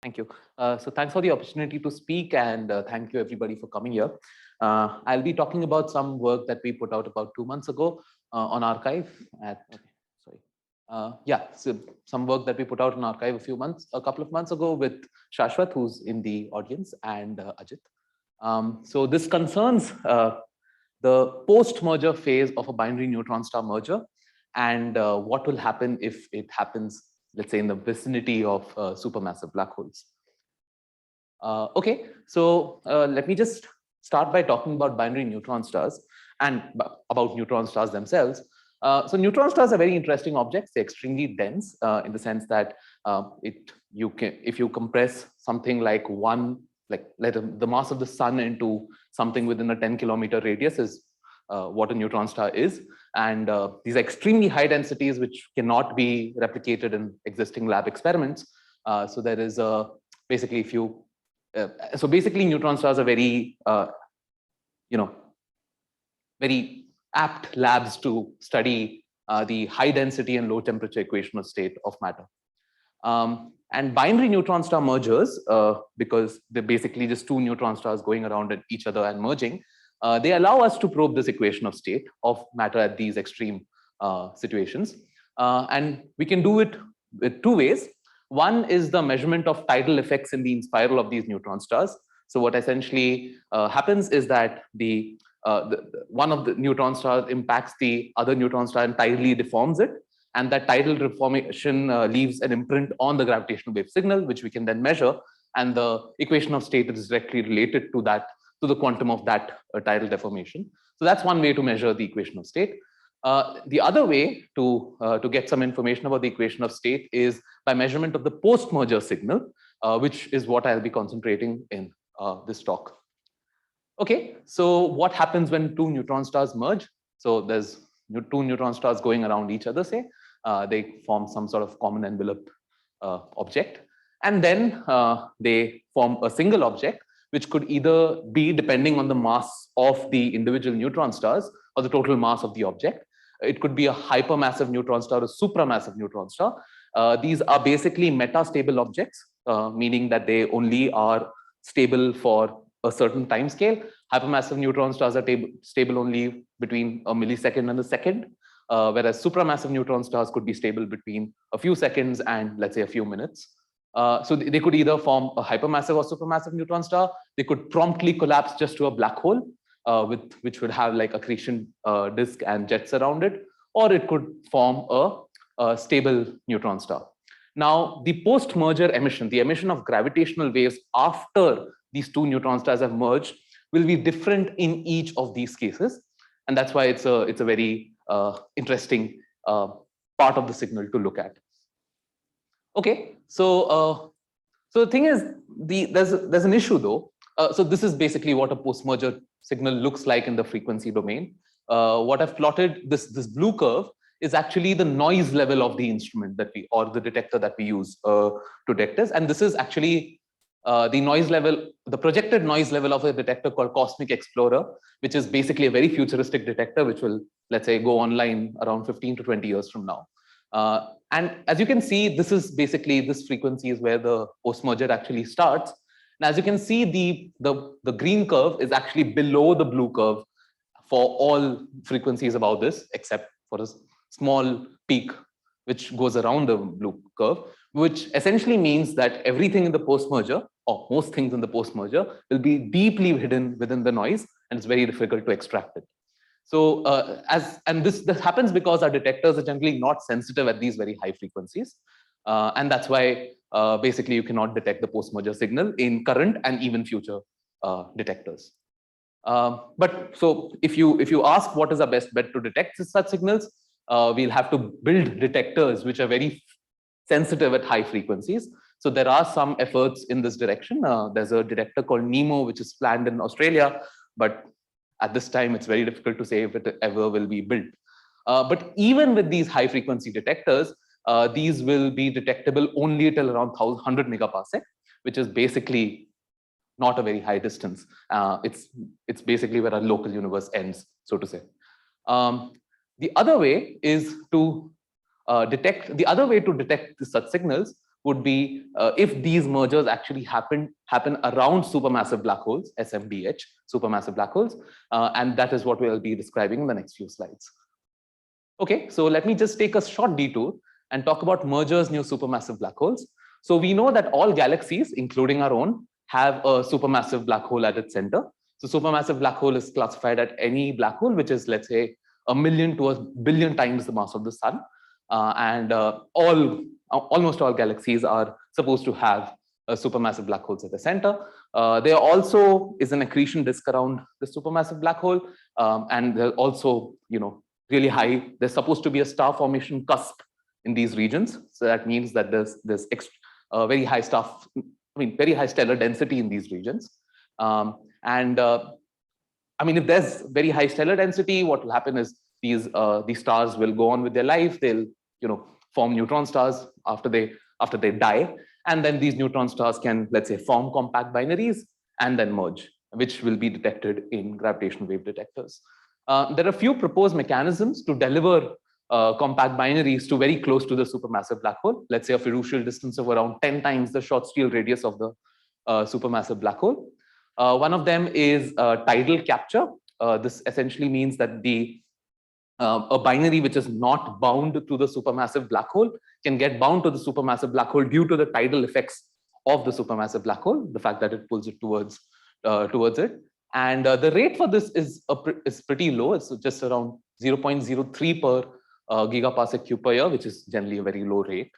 Thank you. So thanks for the opportunity to speak, and thank you everybody for coming here. I'll be talking about some work that we put out about 2 months ago on archive so some work that we put out on archive a couple of months ago with Shashwat, who's in the audience, and Ajit. So this concerns the post-merger phase of a binary neutron star merger, and what will happen if it happens, let's say, in the vicinity of supermassive black holes. Okay, so let me just start by talking about binary neutron stars and about neutron stars themselves. So neutron stars are very interesting objects. They're extremely dense in the sense that if you compress something like the mass of the sun into something within a 10-kilometer radius is what a neutron star is. And these are extremely high densities which cannot be replicated in existing lab experiments. So there is basically basically neutron stars are very very apt labs to study the high density and low temperature equational state of matter. And binary neutron star mergers, because they're basically just two neutron stars going around at each other and merging, they allow us to probe this equation of state of matter at these extreme situations. And we can do it with two ways. One is the measurement of tidal effects in the spiral of these neutron stars. So what essentially happens is that one of the neutron stars impacts the other neutron star and tidally deforms it. And that tidal deformation leaves an imprint on the gravitational wave signal, which we can then measure. And the equation of state is directly related to the quantum of that tidal deformation. So that's one way to measure the equation of state. The other way to get some information about the equation of state is by measurement of the post-merger signal, which is what I'll be concentrating in this talk. Okay, so what happens when two neutron stars merge? So there's two neutron stars going around each other, say. They form some sort of common envelope object. And then they form a single object, which could either be, depending on the mass of the individual neutron stars or the total mass of the object. It could be a hypermassive neutron star or supramassive neutron star. These are basically metastable objects, meaning that they only are stable for a certain time scale. Hypermassive neutron stars are stable only between a millisecond and a second, whereas supramassive neutron stars could be stable between a few seconds and, let's say, a few minutes. So they could either form a hypermassive or supermassive neutron star. They could promptly collapse just to a black hole, which would have like accretion disk and jets around it, or it could form a stable neutron star. Now, the post-merger emission, the emission of gravitational waves after these two neutron stars have merged, will be different in each of these cases, and that's why it's a very interesting part of the signal to look at. Okay, so the thing is, there's an issue though. So this is basically what a post-merger signal looks like in the frequency domain. What I've plotted, this blue curve, is actually the noise level of the instrument or the detector that we use to detect this. And this is actually the noise level, the projected noise level of a detector called Cosmic Explorer, which is basically a very futuristic detector, which will, let's say, go online around 15 to 20 years from now. And as you can see, this frequency is where the post-merger actually starts. And as you can see, the green curve is actually below the blue curve for all frequencies above this, except for a small peak which goes around the blue curve, which essentially means that everything in the post-merger, or most things in the post-merger, will be deeply hidden within the noise, and it's very difficult to extract it. So this happens because our detectors are generally not sensitive at these very high frequencies, and that's why basically you cannot detect the post-merger signal in current and even future detectors. But so if you ask what is the best bet to detect such signals, we'll have to build detectors which are very sensitive at high frequencies. So there are some efforts in this direction. There's a detector called NEMO, which is planned in Australia, but at this time, it's very difficult to say if it ever will be built. But even with these high frequency detectors, these will be detectable only till around 100 megaparsec, which is basically not a very high distance. It's basically where our local universe ends, so to say. The other way is to detect such signals would be if these mergers actually happen around supermassive black holes, SMBH, supermassive black holes, and that is what we'll be describing in the next few slides. Okay, so let me just take a short detour and talk about mergers near supermassive black holes. So we know that all galaxies, including our own, have a supermassive black hole at its center. So supermassive black hole is classified at any black hole, which is, let's say, 1 million to 1 billion times the mass of the sun. Almost all galaxies are supposed to have supermassive black holes at the center. There also is an accretion disk around the supermassive black hole, and there also, really high. There's supposed to be a star formation cusp in these regions. So that means that there's very high very high stellar density in these regions. If there's very high stellar density, what will happen is these stars will go on with their life. They'll form neutron stars after they die, and then these neutron stars can, let's say, form compact binaries and then merge, which will be detected in gravitational wave detectors. There are a few proposed mechanisms to deliver compact binaries to very close to the supermassive black hole. Let's say a fiducial distance of around 10 times the Schwarzschild radius of the supermassive black hole. One of them is tidal capture. This essentially means that a binary which is not bound to the supermassive black hole can get bound to the supermassive black hole due to the tidal effects of the supermassive black hole, the fact that it pulls it towards it. And the rate for this is pretty low. It's just around 0.03 per gigaparsec cube per year, which is generally a very low rate.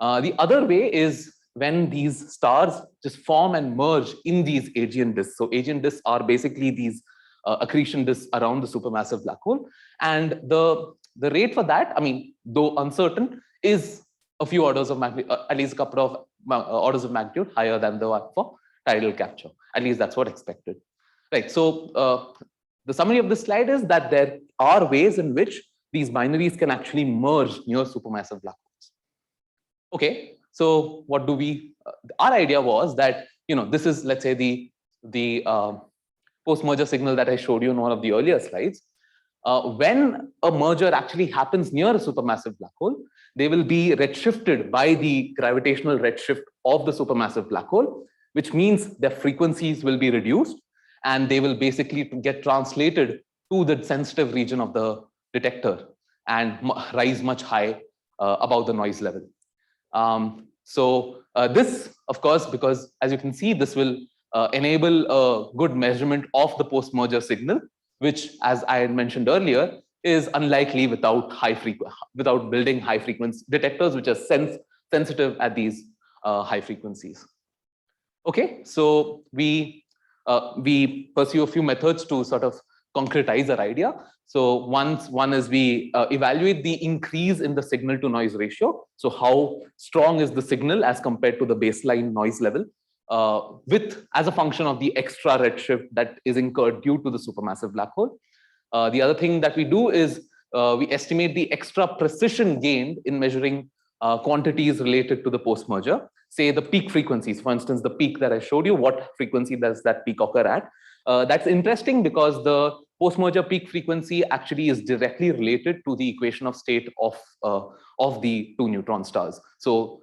The other way is when these stars just form and merge in these AGN disks. So AGN disks are basically these accretion disks around the supermassive black hole. And the rate for that, though uncertain, is a few orders of magnitude, at least a couple of orders of magnitude higher than the one for tidal capture. At least that's what's expected. Right. So the summary of this slide is that there are ways in which these binaries can actually merge near supermassive black holes. Okay. So what do we? Our idea was that this is, let's say, the post-merger signal that I showed you in one of the earlier slides. When a merger actually happens near a supermassive black hole, they will be redshifted by the gravitational redshift of the supermassive black hole, which means their frequencies will be reduced, and they will basically get translated to the sensitive region of the detector and rise much high above the noise level. This, of course, because as you can see, this will enable a good measurement of the post-merger signal, which, as I had mentioned earlier, is unlikely without building high frequency detectors, which are sensitive at these high frequencies. Okay, so we pursue a few methods to sort of concretize our idea. So one is we evaluate the increase in the signal to noise ratio. So how strong is the signal as compared to the baseline noise level as a function of the extra redshift that is incurred due to the supermassive black hole. The other thing that we do is we estimate the extra precision gained in measuring quantities related to the post-merger. Say the peak frequencies, for instance, the peak that I showed you, what frequency does that peak occur at? That's interesting because the post-merger peak frequency actually is directly related to the equation of state of the two neutron stars. So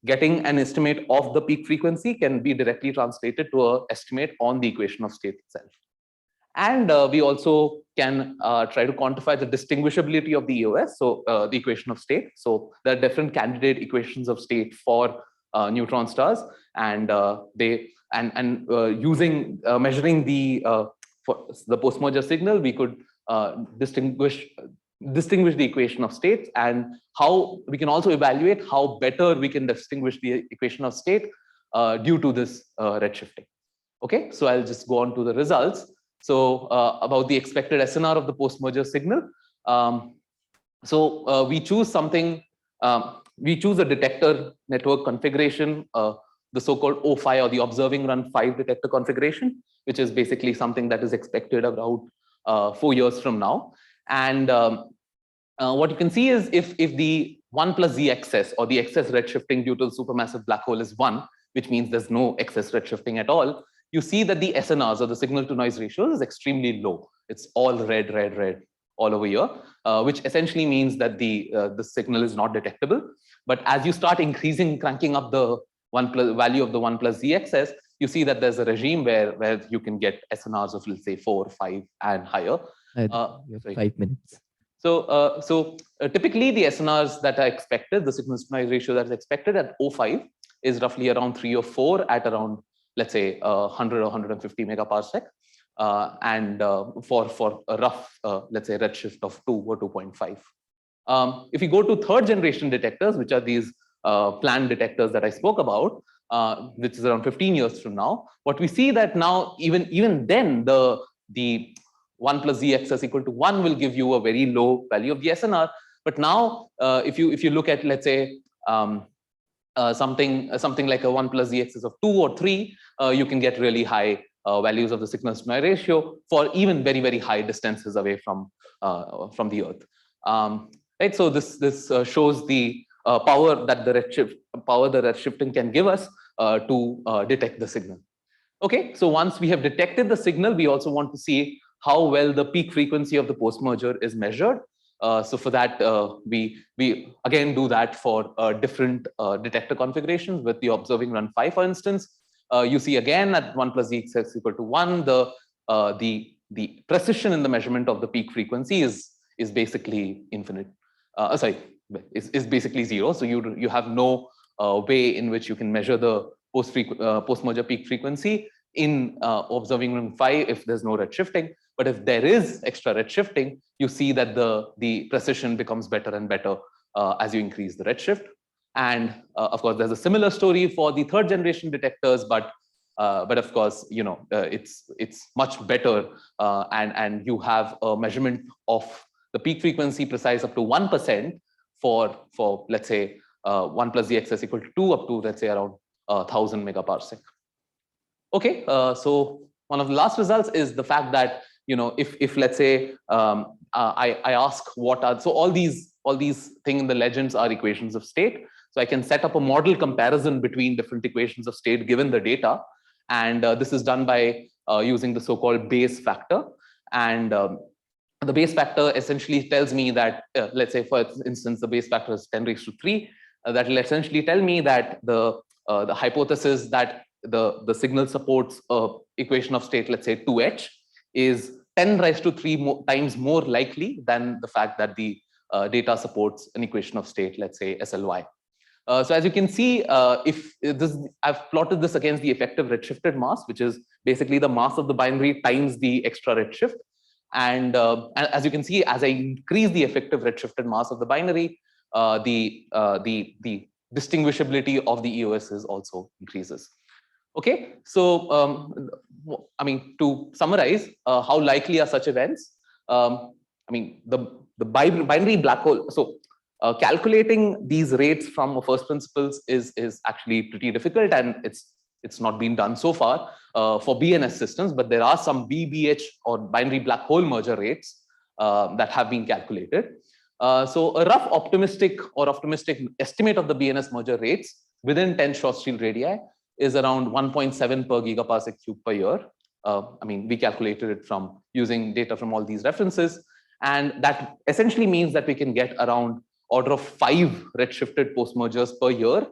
getting an estimate of the peak frequency can be directly translated to an estimate on the equation of state itself. And we also can try to quantify the distinguishability of the EOS, so the equation of state. So there are different candidate equations of state for neutron stars, and using measuring the post-merger signal, we could distinguish the equation of state, and how we can also evaluate how better we can distinguish the equation of state due to this redshifting. Okay, so I'll just go on to the results. So about the expected SNR of the post-merger signal. We choose something. We choose a detector network configuration, the so-called O5 or the observing run 5 detector configuration, which is basically something that is expected about 4 years from now. And what you can see is if the 1 plus z excess or the excess redshifting due to the supermassive black hole is 1, which means there's no excess redshifting at all, you see that the SNRs or the signal to noise ratio is extremely low. It's all red, red, red. all over here, which essentially means that the signal is not detectable. But as you start cranking up the value of the 1 plus ZXS, you see that there's a regime where you can get SNRs of, let's say, 4, 5, and higher. 5 minutes. So typically the SNRs that are expected, the signal to noise ratio that is expected at 0.5 is roughly around 3 or 4 at around, let's say, 100 or 150 megaparsec. And for a rough, let's say, redshift of 2 or 2.5. If you go to third generation detectors, which are these planned detectors that I spoke about, which is around 15 years from now, what we see that now, even then, the 1 plus ZXS equal to 1 will give you a very low value of the SNR. But now, if you look at, let's say, something like a 1 plus ZXS of 2 or 3, you can get really high values of the signal to noise ratio for even very, very high distances away from the Earth. Right. So this shows the power that the redshifting can give us to detect the signal. Okay. So once we have detected the signal, we also want to see how well the peak frequency of the post-merger is measured. So for that, we again do that for different detector configurations with the observing run 5, for instance. You see again at 1 plus ZXS equal to 1, the precision in the measurement of the peak frequency is basically infinite. Is basically 0. So you have no way in which you can measure the post-merger peak frequency in observing run 5 if there's no redshifting. But if there is extra redshifting, you see that the precision becomes better and better as you increase the redshift. And of course, there's a similar story for the third generation detectors, but of course, it's much better, and you have a measurement of the peak frequency precise up to 1% for let's say 1 plus ZXS equal to 2 up to, let's say, around 1000 megaparsec. Okay, so one of the last results is the fact that if let's say I ask what are, so all these things in the legends are equations of state. So I can set up a model comparison between different equations of state given the data, and this is done by using the so-called Bayes factor. And the Bayes factor essentially tells me that, let's say, for instance, the Bayes factor is 10 raised to 3. That will essentially tell me that the hypothesis that the signal supports equation of state, let's say 2H, is 10 raised to 3 times more likely than the fact that the data supports an equation of state, let's say SLY. So as you can see, I've plotted this against the effective redshifted mass, which is basically the mass of the binary times the extra redshift. And as you can see, as I increase the effective redshifted mass of the binary, the distinguishability of the EOSs also increases. Okay, so I mean, to summarize, how likely are such events? I mean, the binary black hole. So calculating these rates from first principles is actually pretty difficult, and it's not been done so far for BNS systems, but there are some BBH or binary black hole merger rates that have been calculated. So a rough optimistic estimate of the BNS merger rates within 10 Schwarzschild radii is around 1.7 per gigaparsec cube per year. I mean, we calculated it from using data from all these references, and that essentially means that we can get around order of 5 redshifted post-mergers per year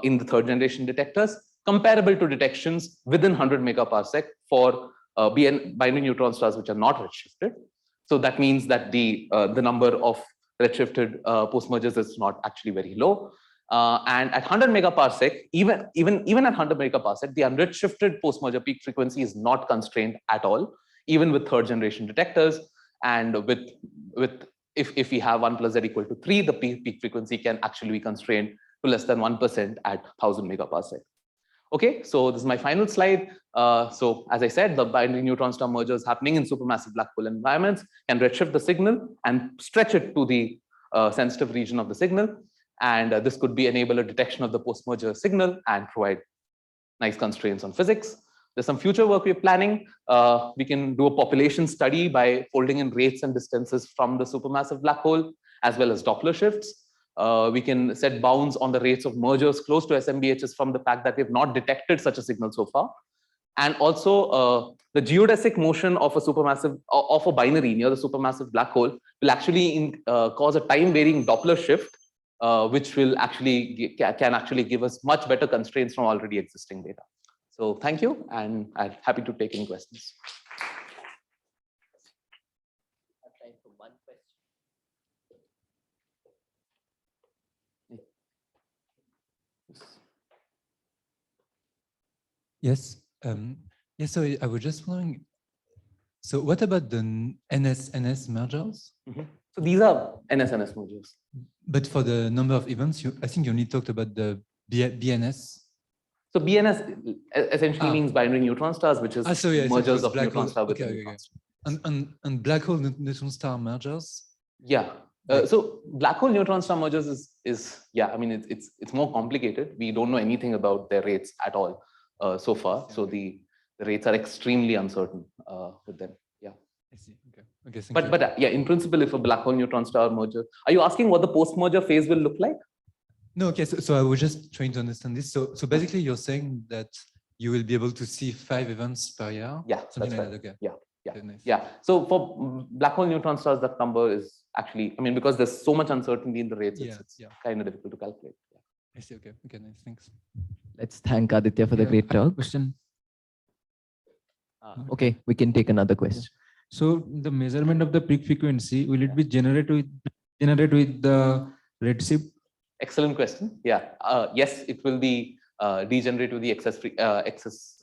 in the third generation detectors, comparable to detections within 100 megaparsec for binary neutron stars which are not redshifted. So that means that the number of redshifted post-mergers is not actually very low. And at 100 megaparsec, even at 100 megaparsec, the unredshifted post-merger peak frequency is not constrained at all, even with third generation detectors. And if we have 1 plus Z equal to 3, the peak frequency can actually be constrained to less than 1% at 1000 megaparsec. Okay, so this is my final slide. So as I said, the binary neutron star mergers happening in supermassive black hole environments can redshift the signal and stretch it to the sensitive region of the signal. And this could enable a detection of the post-merger signal and provide nice constraints on physics. There's some future work we're planning. We can do a population study by folding in rates and distances from the supermassive black hole, as well as Doppler shifts. We can set bounds on the rates of mergers close to SMBHs from the fact that we have not detected such a signal so far. And also the geodesic motion of a supermassive, of a binary near the supermassive black hole will actually cause a time varying Doppler shift, which will actually can actually give us much better constraints from already existing data. So thank you, and I'm happy to take any questions. Time for one question. Yes. Yes. So I was just wondering. So what about the NS mergers? Mm-hmm. So these are NS mergers. But for the number of events, I think you only talked about the BNS. So BNS essentially means binary neutron stars, which is mergers of neutron star with neutron star. And black hole neutron star mergers. Yeah. So black hole neutron star mergers is yeah. I mean it's more complicated. We don't know anything about their rates at all so far. So the rates are extremely uncertain with them. Yeah. I see. Okay. Okay. But yeah, in principle, if a black hole neutron star merger, are you asking what the post-merger phase will look like? No. Okay. So I was just trying to understand this. So basically, you're saying that you will be able to see 5 events per year. Yeah. Something that's like right. that. Okay. Yeah. Yeah. Okay, nice. Yeah. So for black hole neutron stars, that number is actually, I mean, because there's so much uncertainty in the rates, it's kind of difficult to calculate. Yeah. I see. Okay. Okay. Nice. Thanks. Let's thank Aditya for the great talk. Question. Okay, we can take another question. So the measurement of the peak frequency, will it be generated with the redshift? Excellent question. Yeah. Yes, it will be degenerate with the excess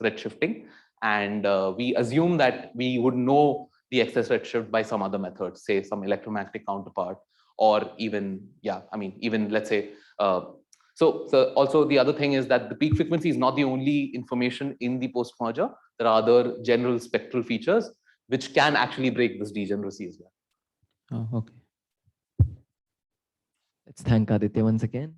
redshifting. And we assume that we would know the excess redshift by some other method, say some electromagnetic counterpart, or even, yeah, I mean, even let's say, so also the other thing is that the peak frequency is not the only information in the post-merger. There are other general spectral features which can actually break this degeneracy as well. Oh, okay. Let's thank Aditya once again.